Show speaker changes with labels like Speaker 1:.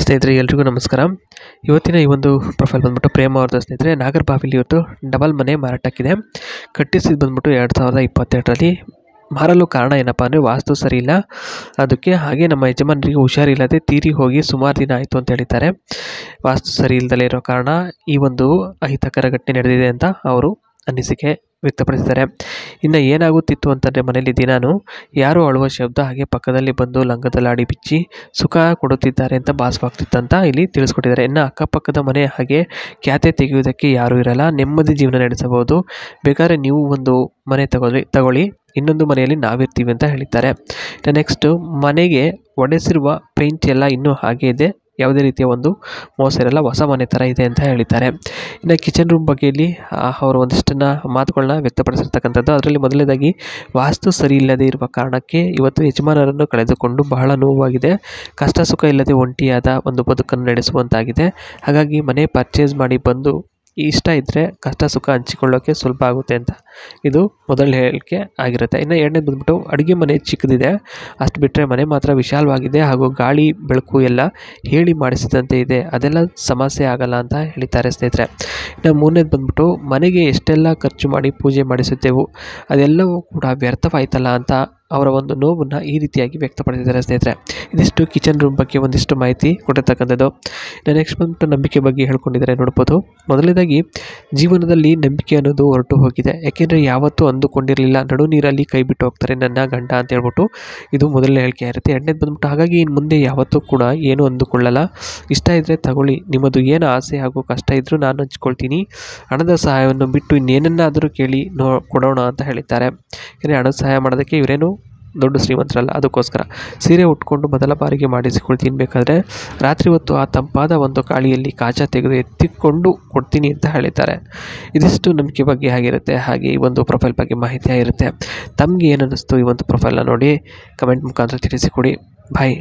Speaker 1: ಸ್ನೇಹಿತರೆ ಎಲ್ರಿಗೂ ನಮಸ್ಕಾರ. ಇವತ್ತಿನ ಈ ಒಂದು ಪ್ರೊಫೈಲ್ ಬಂದ್ಬಿಟ್ಟು ಪ್ರೇಮ ಅವ್ರದ್ದು ಸ್ನೇಹಿತರೆ. ನಾಗರಬಾವಿಲಿ ಇವತ್ತು ಡಬಲ್ ಮನೆ ಮಾರಾಟಕ್ಕಿದೆ. ಕಟ್ಟಿಸಿದ್ದು ಬಂದ್ಬಿಟ್ಟು 2022ರಲ್ಲಿ. ಮಾರಲು ಕಾರಣ ಏನಪ್ಪ ಅಂದರೆ ವಾಸ್ತು ಸರಿ ಇಲ್ಲ ಅದಕ್ಕೆ, ಹಾಗೆ ನಮ್ಮ ಯಜಮಾನರಿಗೆ ಹುಷಾರಿಲ್ಲದೆ ತೀರಿ ಹೋಗಿ ಸುಮಾರು ದಿನ ಆಯಿತು ಅಂತ ಹೇಳಿದ್ದಾರೆ. ವಾಸ್ತು ಸರಿ ಇಲ್ಲದಲೇ ಇರೋ ಕಾರಣ ಈ ಒಂದು ಅಹಿತಕರ ಘಟನೆ ನಡೆದಿದೆ ಅಂತ ಅವರು ಅನಿಸಿಕೆ ವ್ಯಕ್ತಪಡಿಸಿದ್ದಾರೆ. ಇನ್ನು ಏನಾಗುತ್ತಿತ್ತು ಅಂತಂದರೆ ಮನೆಯಲ್ಲಿ ದಿನಾನು ಯಾರೋ ಅಳುವ ಶಬ್ದ, ಹಾಗೆ ಪಕ್ಕದಲ್ಲಿ ಬಂದು ಲಂಗದಲ್ಲಾಡಿ ಬಿಚ್ಚಿ ಸುಖ ಕೊಡುತ್ತಿದ್ದಾರೆ ಅಂತ ಭಾಸವಾಗ್ತಿತ್ತಂತ ಇಲ್ಲಿ ತಿಳಿಸ್ಕೊಟ್ಟಿದ್ದಾರೆ. ಇನ್ನು ಅಕ್ಕಪಕ್ಕದ ಮನೆ ಹಾಗೆ ಖ್ಯಾತೆ ತೆಗೆಯುವುದಕ್ಕೆ ಯಾರೂ ಇರಲ್ಲ, ನೆಮ್ಮದಿ ಜೀವನ ನಡೆಸಬಹುದು, ಬೇಕಾದ್ರೆ ನೀವು ಒಂದು ಮನೆ ತಗೊಳ್ಳಿ, ಇನ್ನೊಂದು ಮನೆಯಲ್ಲಿ ನಾವಿರ್ತೀವಿ ಅಂತ ಹೇಳಿದ್ದಾರೆ. ನೆಕ್ಸ್ಟು ಮನೆಗೆ ಒಡೆಸಿರುವ ಪೇಂಟ್ ಎಲ್ಲ ಇನ್ನೂ ಹಾಗೆ ಇದೆ, ಯಾವುದೇ ರೀತಿಯ ಒಂದು ಮೋಸ ಇರಲ್ಲ, ಹೊಸ ಮನೆ ಥರ ಇದೆ ಅಂತ ಹೇಳಿದ್ದಾರೆ. ಇನ್ನು ಕಿಚನ್ ರೂಮ್ ಬಗ್ಗೆಯಲ್ಲಿ ಅವರು ಒಂದಿಷ್ಟನ್ನು ಮಾತುಗಳನ್ನ ವ್ಯಕ್ತಪಡಿಸಿರ್ತಕ್ಕಂಥದ್ದು. ಅದರಲ್ಲಿ ಮೊದಲನೇದಾಗಿ ವಾಸ್ತು ಸರಿ ಇಲ್ಲದೆ ಇರುವ ಕಾರಣಕ್ಕೆ ಇವತ್ತು ಯಜಮಾನರನ್ನು ಕಳೆದುಕೊಂಡು ಬಹಳ ನೋವಾಗಿದೆ, ಕಷ್ಟ ಸುಖ ಇಲ್ಲದೆ ಒಂಟಿಯಾದ ಒಂದು ಬದುಕನ್ನು ನಡೆಸುವಂತಾಗಿದೆ. ಹಾಗಾಗಿ ಮನೆ ಪರ್ಚೇಸ್ ಮಾಡಿ ಬಂದು ಇಷ್ಟ ಇದ್ದರೆ ಕಷ್ಟ ಸುಖ ಹಂಚಿಕೊಳ್ಳೋಕ್ಕೆ ಸುಲಭ ಆಗುತ್ತೆ ಅಂತ ಇದು ಮೊದಲ ಹೇಳಿಕೆ ಆಗಿರುತ್ತೆ. ಇನ್ನು ಎರಡನೇದು ಬಂದ್ಬಿಟ್ಟು ಅಡುಗೆ ಮನೆ ಚಿಕ್ಕದಿದೆ, ಅಷ್ಟು ಬಿಟ್ಟರೆ ಮನೆ ಮಾತ್ರ ವಿಶಾಲವಾಗಿದೆ, ಹಾಗೂ ಗಾಳಿ ಬೆಳಕು ಎಲ್ಲ ಹೇಳಿ ಮಾಡಿಸಿದಂತೆ ಇದೆ, ಅದೆಲ್ಲ ಸಮಸ್ಯೆ ಆಗಲ್ಲ ಅಂತ ಹೇಳಿದ್ದಾರೆ ಸ್ನೇಹಿತರೆ. ಇನ್ನು ಮೂರನೇದು ಬಂದ್ಬಿಟ್ಟು ಮನೆಗೆ ಎಷ್ಟೆಲ್ಲ ಖರ್ಚು ಮಾಡಿ ಪೂಜೆ ಮಾಡಿಸುತ್ತೇವು ಅದೆಲ್ಲವೂ ಕೂಡ ವ್ಯರ್ಥವಾಯ್ತಲ್ಲ ಅಂತ ಅವರ ಒಂದು ನೋವನ್ನು ಈ ರೀತಿಯಾಗಿ ವ್ಯಕ್ತಪಡಿಸಿದ್ದಾರೆ ಸ್ನೇಹಿತರೆ. ಇದಿಷ್ಟು ಕಿಚನ್ ರೂಮ್ ಬಗ್ಗೆ ಒಂದಿಷ್ಟು ಮಾಹಿತಿ ಕೊಟ್ಟಿರ್ತಕ್ಕಂಥದ್ದು. ನೆಕ್ಸ್ಟ್ ಬಂದ್ಬಿಟ್ಟು ನಂಬಿಕೆ ಬಗ್ಗೆ ಹೇಳ್ಕೊಂಡಿದ್ದಾರೆ ನೋಡ್ಬೋದು. ಮೊದಲನೇದಾಗಿ ಜೀವನದಲ್ಲಿ ನಂಬಿಕೆ ಅನ್ನೋದು ಹೊರಟು ಹೋಗಿದೆ, ಯಾಕೆಂದರೆ ಯಾವತ್ತೂ ಅಂದುಕೊಂಡಿರಲಿಲ್ಲ ನಡು ನೀರಲ್ಲಿ ಕೈ ಬಿಟ್ಟು ಹೋಗ್ತಾರೆ ನನ್ನ ಗಂಡ ಅಂತ ಹೇಳ್ಬಿಟ್ಟು ಇದು ಮೊದಲನೇ ಹೇಳಿಕೆ ಇರುತ್ತೆ. ಎರಡನೇದು ಬಂದ್ಬಿಟ್ಟು ಹಾಗಾಗಿ ಇನ್ನು ಮುಂದೆ ಯಾವತ್ತೂ ಕೂಡ ಏನು ಅಂದುಕೊಳ್ಳಲ್ಲ, ಇಷ್ಟ ಇದ್ದರೆ ತಗೊಳ್ಳಿ, ನಿಮ್ಮದು ಏನು ಆಸೆ ಹಾಗೂ ಕಷ್ಟ ಇದ್ದರೂ ನಾನು ಹಂಚ್ಕೊಳ್ತೀನಿ, ಹಣದ ಸಹಾಯವನ್ನು ಬಿಟ್ಟು ಇನ್ನೇನನ್ನಾದರೂ ಕೇಳಿ ಕೊಡೋಣ ಅಂತ ಹೇಳಿದ್ದಾರೆ. ಯಾಕೆಂದರೆ ಹಣದ ಸಹಾಯ ಮಾಡೋದಕ್ಕೆ ಇವರೇನು ದೊಡ್ಡ ಶ್ರೀಮಂತರಲ್ಲ, ಅದಕ್ಕೋಸ್ಕರ ಸೀರೆ ಉಟ್ಕೊಂಡು ಮೊದಲ ಬಾರಿಗೆ ಮಾಡಿಸಿಕೊಳ್ತೀನಿ, ಬೇಕಾದರೆ ರಾತ್ರಿ ಹೊತ್ತು ಆ ತಂಪಾದ ಒಂದು ಗಾಳಿಯಲ್ಲಿ ಕಾಚ ತೆಗೆದು ಎತ್ತಿಕೊಂಡು ಕೊಡ್ತೀನಿ ಅಂತ ಹೇಳಿದ್ದಾರೆ. ಇದಿಷ್ಟು ನಂಬಿಕೆ ಬಗ್ಗೆ ಆಗಿರುತ್ತೆ, ಹಾಗೆ ಈ ಒಂದು ಪ್ರೊಫೈಲ್ ಬಗ್ಗೆ ಮಾಹಿತಿ ಆಗಿರುತ್ತೆ. ತಮಗೆ ಏನು ಅನ್ನಿಸ್ತು ಈ ಒಂದು ಪ್ರೊಫೈಲ್ನ ನೋಡಿ ಕಮೆಂಟ್ ಮುಖಾಂತರ ತಿಳಿಸಿಕೊಡಿ. ಬಾಯ್.